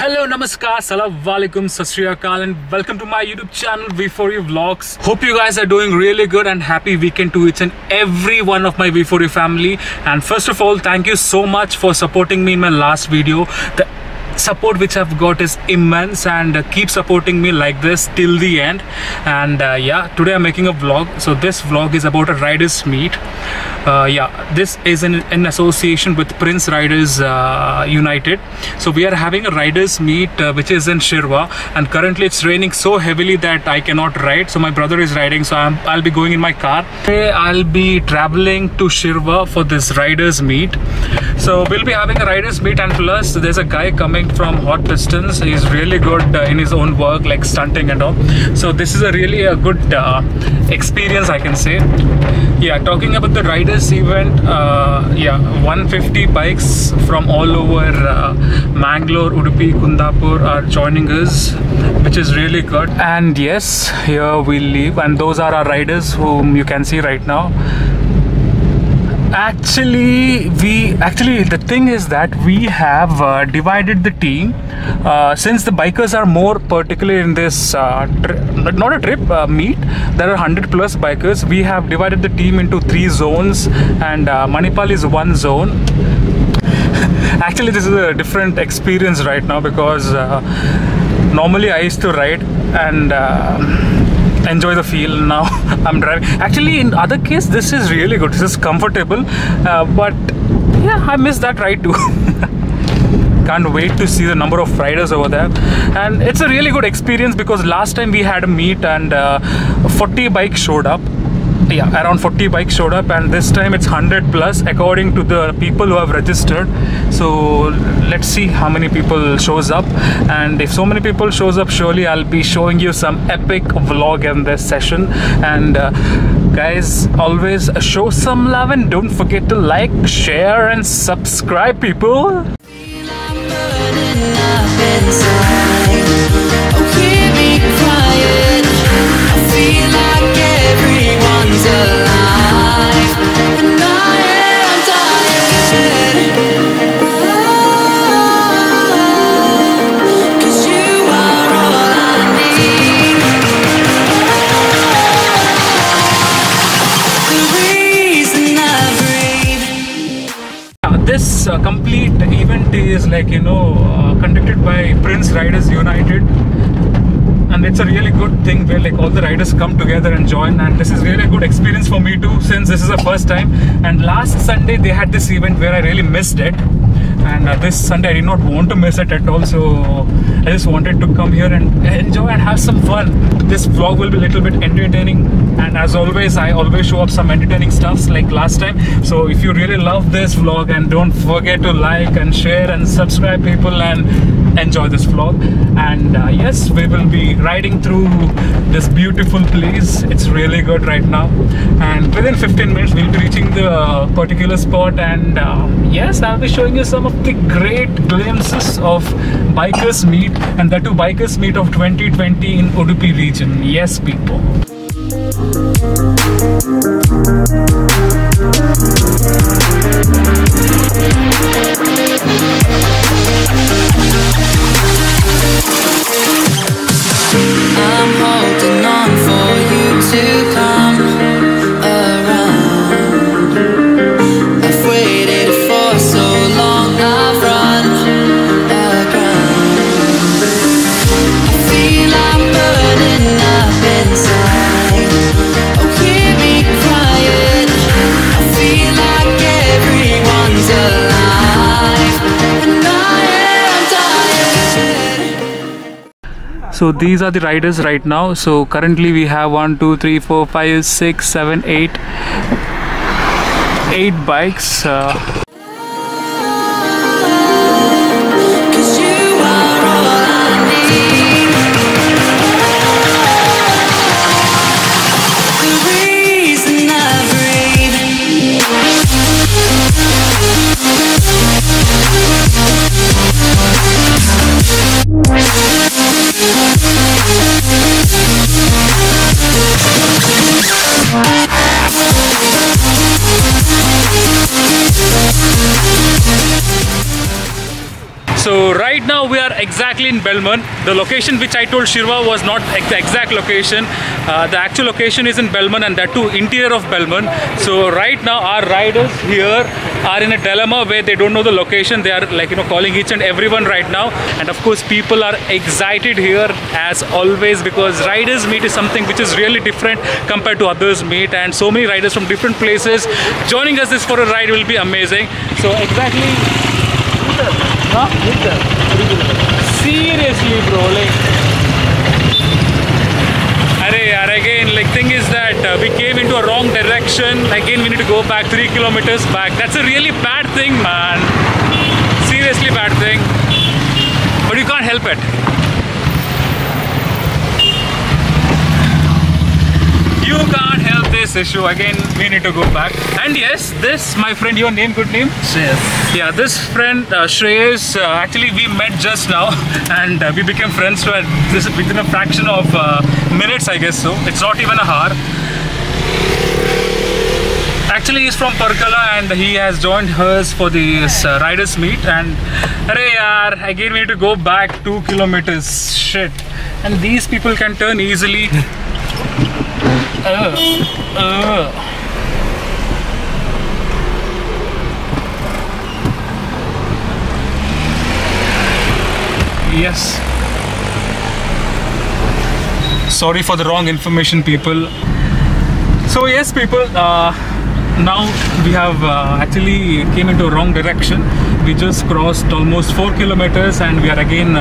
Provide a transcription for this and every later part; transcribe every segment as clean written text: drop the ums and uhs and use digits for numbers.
Hello, namaskar, salam alaikum, sat shri akal, and welcome to my YouTube channel V4U Vlogs. Hope you guys are doing really good and happy weekend to each and every one of my V4U family. And first of all, thank you so much for supporting me in my last video. The support which I've got is immense, and keep supporting me like this till the end. And yeah, today I'm making a vlog. So this vlog is about a riders meet. This is in association with Prince Riders United. So we are having a riders meet which is in Shirva, and currently it's raining so heavily that I cannot ride. So my brother is riding, so I'll be going in my car. Today I'll be traveling to Shirva for this riders meet. So we'll be having a riders meet, and plus there's a guy coming from Hot Pistons. He's really good in his own work, like stunting and all. So this is a really good experience, I can say. Yeah, talking about the riders event, 150 bikes from all over Mangalore, Udupi, Kundapur are joining us, which is really good. And yes, here we leave, and those are our riders whom you can see right now. Actually, the thing is that we have divided the team since the bikers are more particular in this not a trip meet. There are 100+ bikers. We have divided the team into 3 zones, and Manipal is one zone. Actually, this is a different experience right now because normally I used to ride and enjoy the feel. Now I'm driving. Actually, in other case, this is really good. This is comfortable, but yeah, I miss that ride too. Can't wait to see the number of riders over there, and it's a really good experience because last time we had a meet and 40 bikes showed up. Yeah, around 40 bikes showed up, and this time it's 100+ according to the people who have registered. So let's see how many people shows up, and if so many people shows up, surely I'll be showing you some epic vlog in this session. And guys, always show some love, and don't forget to like, share and subscribe, people. This complete event is like, conducted by Prince Riders United, and it's a really good thing where like all the riders come together and join, and this is really a good experience for me too, since this is the first time. And last Sunday they had this event where I really missed it, and this Sunday I did not want to miss it at all, so I just wanted to come here and enjoy and have some fun. This vlog will be a little bit entertaining, and as always I always show up some entertaining stuffs like last time. So if you really love this vlog, and don't forget to like and share and subscribe, people, and enjoy this vlog. And yes, we will be riding through this beautiful place. It's really good right now, and within 15 minutes we'll be reaching the particular spot. And yes, I'll be showing you some of the great glimpses of bikers meet, and that too bikers meet of 2020 in Udupi region. Yes, people. I'm holding on for you to come around. I've waited for so long, I've run aground. I feel I'm burning up inside. Oh, hear me crying. I feel like everyone's alive, and I am tired. So these are the riders right now. So currently we have 1, 2, 3, 4, 5, 6, 7, 8 bikes. So right now we are exactly in Belmont. The location which I told Shirva was not the exact location. The actual location is in Belmont, and that too interior of Belmont. So right now our riders here are in a dilemma where they don't know the location. They are like, you know, calling each and everyone right now. And of course people are excited here as always, because riders meet is something which is really different compared to others meet, and so many riders from different places joining us this for a ride will be amazing. So exactly, seriously bro, like again, like thing is that we came into a wrong direction. Again we need to go back 3 kilometers back. That's a really bad thing, man. Seriously bad thing, but you can't help it. You can't help this issue. Again we need to go back. And yes, this, my friend, your name, good name? Shreyas. Yeah, this friend Shreyas, actually we met just now, and we became friends within a fraction of minutes, I guess so. It's not even a hour. Actually he's from Parkala and he has joined us for this riders meet. And again we need to go back 2 kilometers. Shit. And these people can turn easily. Yes. Sorry for the wrong information, people. So yes, people, now we have actually came into a wrong direction. We just crossed almost 4 kilometers and we are again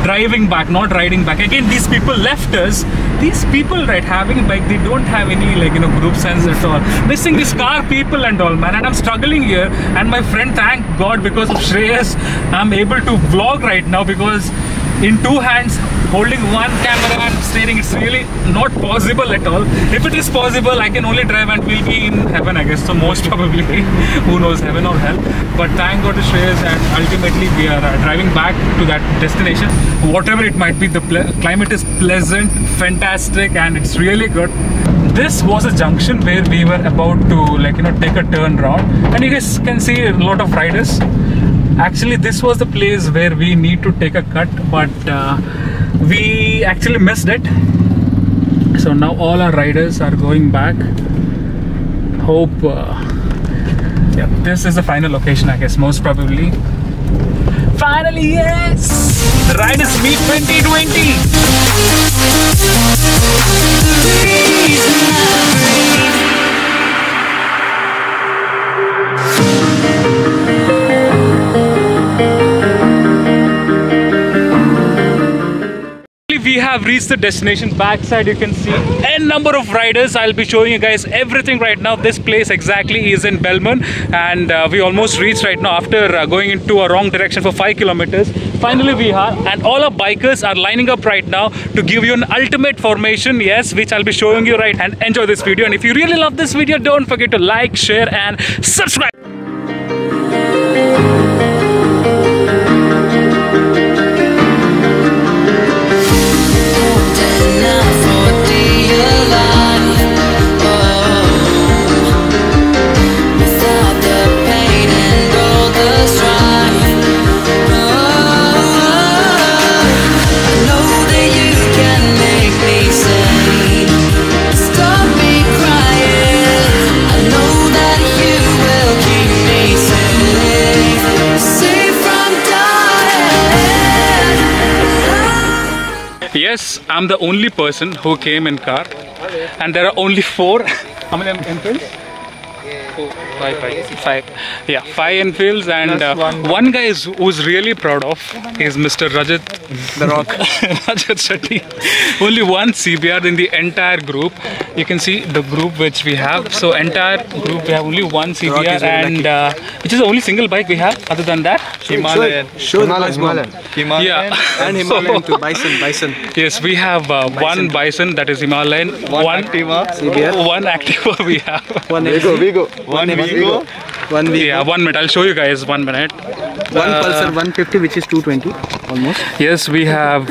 driving back, not riding back. Again, these people left us. These people, right, having a bike, they don't have any, like, you know, group sense at all. Missing these car people and all, man. And I'm struggling here. And my friend, thank God, because of Shreyas, I'm able to vlog right now, because in 2 hands holding one camera and steering, it's really not possible at all. If it is possible, I can only drive and we'll be in heaven, I guess. So most probably, who knows, heaven or hell. But thank God to Shreyas, and ultimately we are driving back to that destination. Whatever it might be, the climate is pleasant, fantastic, and it's really good. This was a junction where we were about to, like, you know, take a turn round, and you guys can see a lot of riders. Actually this was the place where we need to take a cut, but we actually missed it. So now all our riders are going back. Hope yeah, this is the final location, I guess, most probably. Finally, yes! Riders Meet 2020! We have reached the destination. Backside you can see n number of riders. I'll be showing you guys everything right now. This place exactly is in Belmont, and we almost reached right now after going into a wrong direction for 5 kilometers. Finally we are, and all our bikers are lining up right now to give you an ultimate formation, yes, which I'll be showing you right. And enjoy this video, and if you really love this video, don't forget to like, share and subscribe. Yes, I'm the only person who came in car, and there are only 4. How many Enfields? 5. Yeah, 5 Enfields, and one guy who's really proud of is Mr. Rajat, the Rock, Rajat Shetty. Only one CBR in the entire group. You can see the group which we have. So entire group we have only one CBR, and which is the only single bike we have. Other than that, Himalayan. Himalayan. Yeah, and Himalayan too. Bison. Yes, we have one Bison, that is Himalayan. One Activa. CBR. One Activa we have. One Vigo. One Vigo. 1 week. Yeah, 1 minute. I'll show you guys. 1 minute. One Pulsar 150, which is 220 almost. Yes, we have.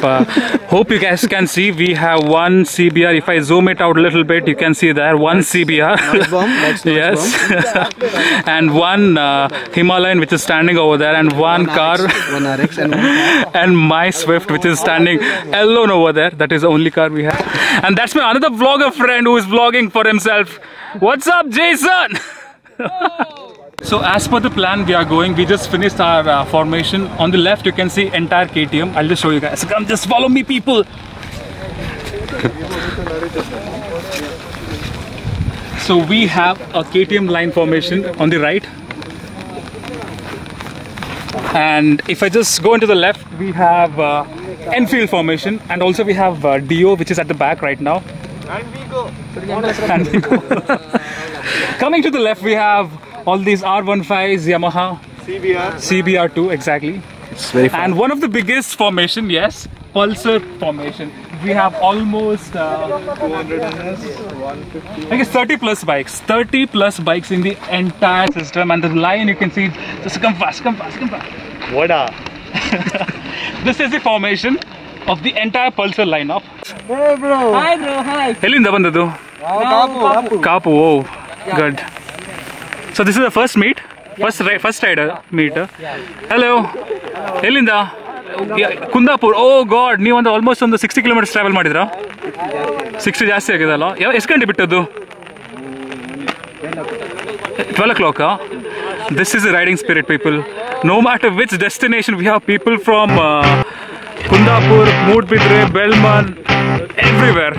Hope you guys can see. We have one CBR. If I zoom it out a little bit, you can see there one CBR. Noise bomb. That's noise Yes, bomb. and one Himalayan which is standing over there, and one car, One RX and one car. and my Swift which is standing alone over there. That is the only car we have. And that's my another vlogger friend who is vlogging for himself. What's up, Jason? So as per the plan, we are going. We just finished our formation. On the left, you can see entire KTM. I'll just show you guys. Come, just follow me, people. So we have a KTM line formation on the right. And if I just go into the left, we have Enfield formation. And also we have Dio, which is at the back right now. And we go. Coming to the left, we have all these R15s, Yamaha, CBR2, exactly. It's very fun. And one of the biggest formation, yes, Pulsar formation. We have almost 200 NS, 150. I guess 30 plus bikes. 30 plus bikes in the entire system. And the line you can see, just come fast, come fast, come fast. This is the formation of the entire Pulsar lineup. Hey bro. Hi bro, hi. Elinda bandadu? Kapu, oh, good. So this is the first meet, first rider meet. Hello, Elinda? Kundapur. Oh God, you almost on the 60 kilometers travel madidra? 60 ಜಾಸ್ತಿ ಆಗಿದಲ್ಲ. ಎಷ್ಟು ಗಂಟೆ ಬಿಟ್ಟದ್ದು? 12 o'clock. This is the riding spirit, people. No matter which destination, we have people from Kundapur, Moodbidre, Belman, everywhere.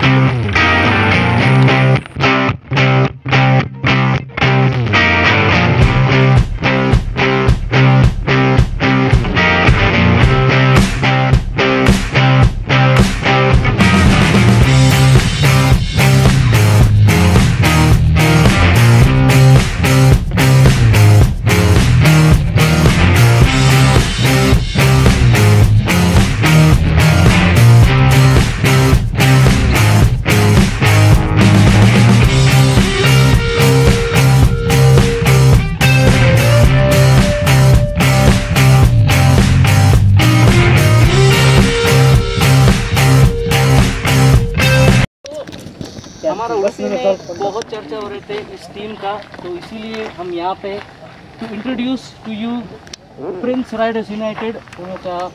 हमारा उड़ीसा में बहुत चर्चा हो रहे थे इस टीम का, तो इसीलिए हम यहाँ पे to introduce to you Prince Riders United,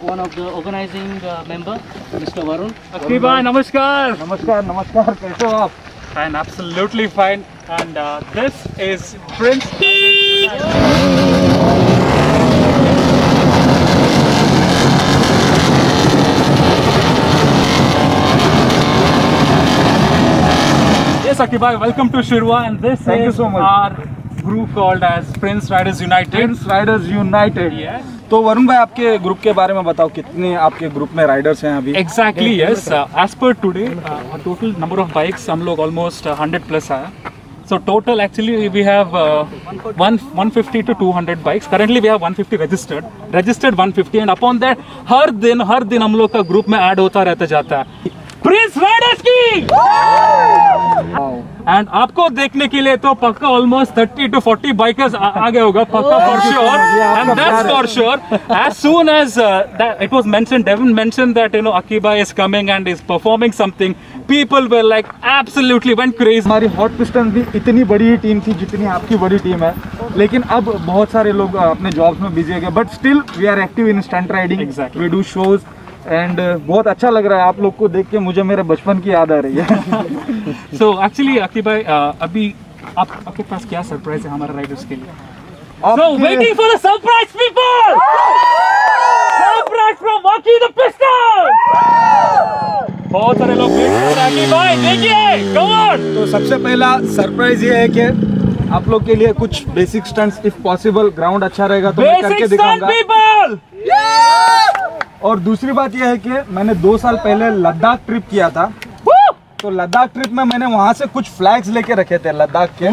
one of the organising member mister Varun. Akki भाई नमस्कार। नमस्कार नमस्कार, कैसे हो आप? Fine, absolutely fine. And this is Prince. Yes, Aki bhai, welcome to Shirwa, and this Thank you is so much. our group called as Prince Riders United. Prince Riders United. Yes. तो वरुण भाई, आपके group के बारे में बताओ, कितने आपके group में राइडर्स हैं अभी? Exactly, yes. As per today, our total number of bikes, हम लोग almost 100 plus है. So total actually we have 150 to 200 bikes. Currently we have 150 registered 150, and upon that हर दिन हम लोग का ग्रुप में ऐड होता रहता जाता है प्रिंस राइडर्स की। एंड आपको देखने के लिए तो पक्का ऑलमोस्ट 30 to 40 बाइकर्स आगे होगा पक्का, for sure. And that's for sure. As soon as it was mentioned, Devin mentioned that you know Akiba is coming and is performing something, people were like absolutely went crazy. हमारी hot piston भी इतनी बड़ी team थी जितनी आपकी बड़ी team है, लेकिन अब बहुत सारे लोग अपने जॉब्स में बिजी हो गए, but still we are active in stunt riding, we do shows, and बहुत अच्छा लग रहा है आप लोग को देख के, मुझे मेरे बचपन की याद आ रही है। सो एक्चुअली अकीब भाई, अभी आपके पास क्या सरप्राइज है हमारे राइडर्स के लिए? So waiting for the surprise, people! Surprise from Waki the Piston! बहुत सारे लोग वेट कर रहे हैं भाई, देखिए, come on! तो सबसे पहला सरप्राइज ये है कि आप लोग के लिए कुछ basic stunts, if possible ground अच्छा रहेगा तो मैं करके दिखाऊंगा। people! और दूसरी बात यह है कि मैंने 2 साल पहले लद्दाख ट्रिप किया था, तो लद्दाख ट्रिप में मैंने वहाँ से कुछ फ्लैग्स लेके रखे थे लद्दाख के,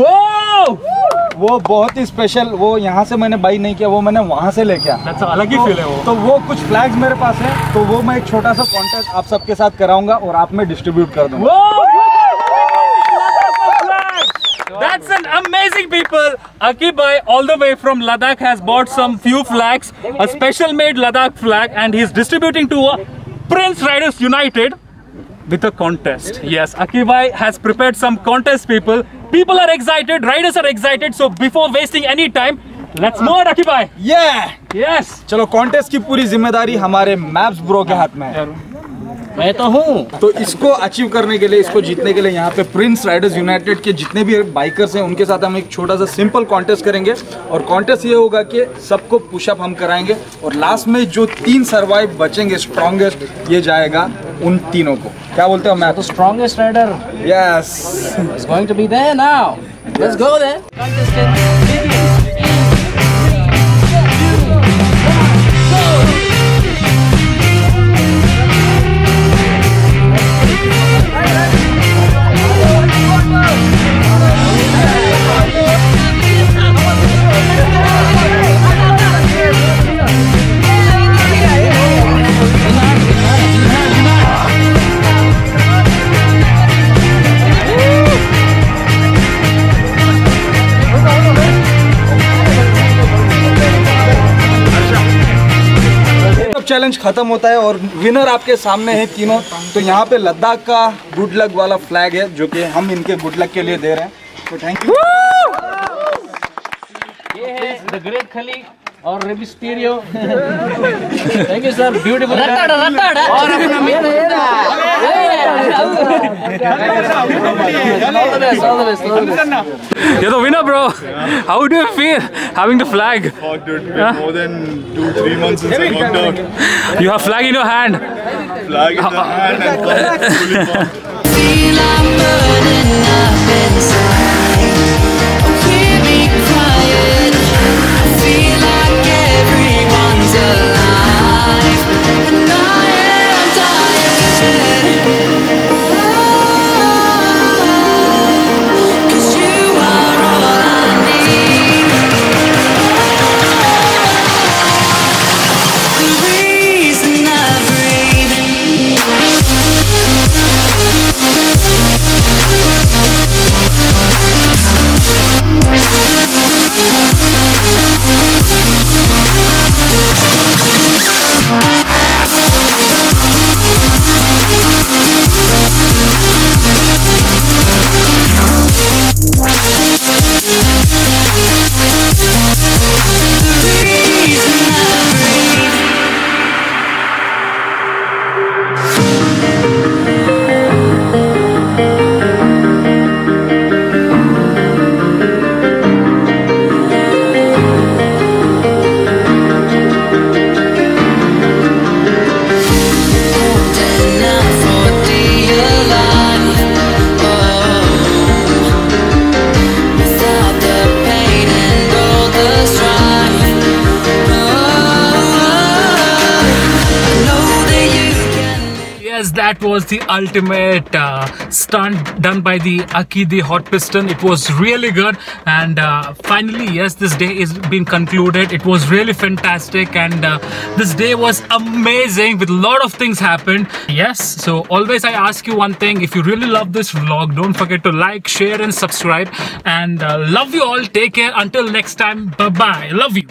वो बहुत ही स्पेशल, वो यहाँ से मैंने बाई नहीं किया, वो मैंने वहाँ से लेके आया, अलग ही फील है वो। तो वो कुछ फ्लैग्स मेरे पास है, तो वो मैं एक छोटा सा कॉन्टेस्ट आप सबके साथ कराऊंगा और आप में डिस्ट्रीब्यूट कर दूंगा। That's an amazing people. Akib bhai all the way from Ladakh has bought some few flags, a special made Ladakh flag, and he's distributing to Prince Riders United with a contest. Yes, Akib bhai has prepared some contest people. People are excited, riders are excited. So before wasting any time, let's move on, Akib bhai. Yeah! Yes. चलो contest की पूरी जिम्मेदारी हमारे maps bro के हाथ में है। मैं तो हूँ। तो इसको अचीव करने के लिए, इसको जीतने के लिए यहाँ पे प्रिंस राइडर्स यूनाइटेड के जितने भी बाइकर्स हैं उनके साथ हम एक छोटा सा सिंपल कॉन्टेस्ट करेंगे। और कॉन्टेस्ट ये होगा कि सबको पुशअप हम कराएंगे और लास्ट में जो 3 सर्वाइव बचेंगे स्ट्रॉन्गेस्ट, ये जाएगा उन तीनों को। क्या बोलते हो? मैं तो strongest rider. Yes, It's going to be there now. Let's go there. Challenge खत्म होता है और विनर आपके सामने है तीनों। तो यहाँ पे लद्दाख का गुड लक वाला फ्लैग है जो कि हम इनके गुड लक के लिए दे रहे हैं। तो थैंक यू। ये है द ग्रेट खली और रेबिस्टेरियो। Thank you sir, beautiful. और You're the winner, bro. How do you feel having the flag? Fuck, dude. It's been more than 2-3 months since I walked out. You have flag in your hand. Flag in the hand and fully pumped. Feel I'm burning up inside. Oh, hear me crying. I feel like everyone's alive, and I am dying. Cause you are all I need. The reason I breathe. That was the ultimate stunt done by the Aki, the hot piston. It was really good, and finally, yes, this day is being concluded. It was really fantastic, and this day was amazing with a lot of things happened. Yes, so always I ask you one thing: if you really love this vlog, don't forget to like, share and subscribe, and love you all. Take care until next time. Bye bye. Love you.